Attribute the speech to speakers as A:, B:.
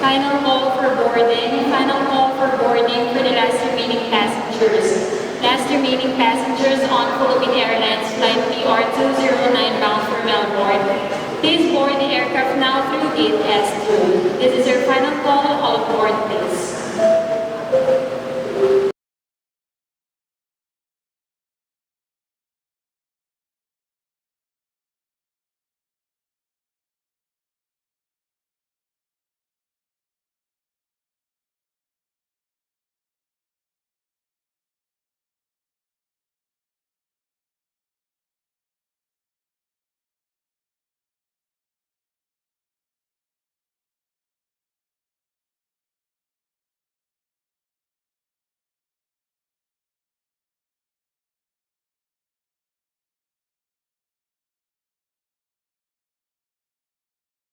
A: Final call for boarding. Final call for boarding for the last remaining passengers. Last remaining passengers on Philippine Airlines Flight PR209 bound for Melbourne. Please board the aircraft now through gate S2. This is your final call. All aboard, please.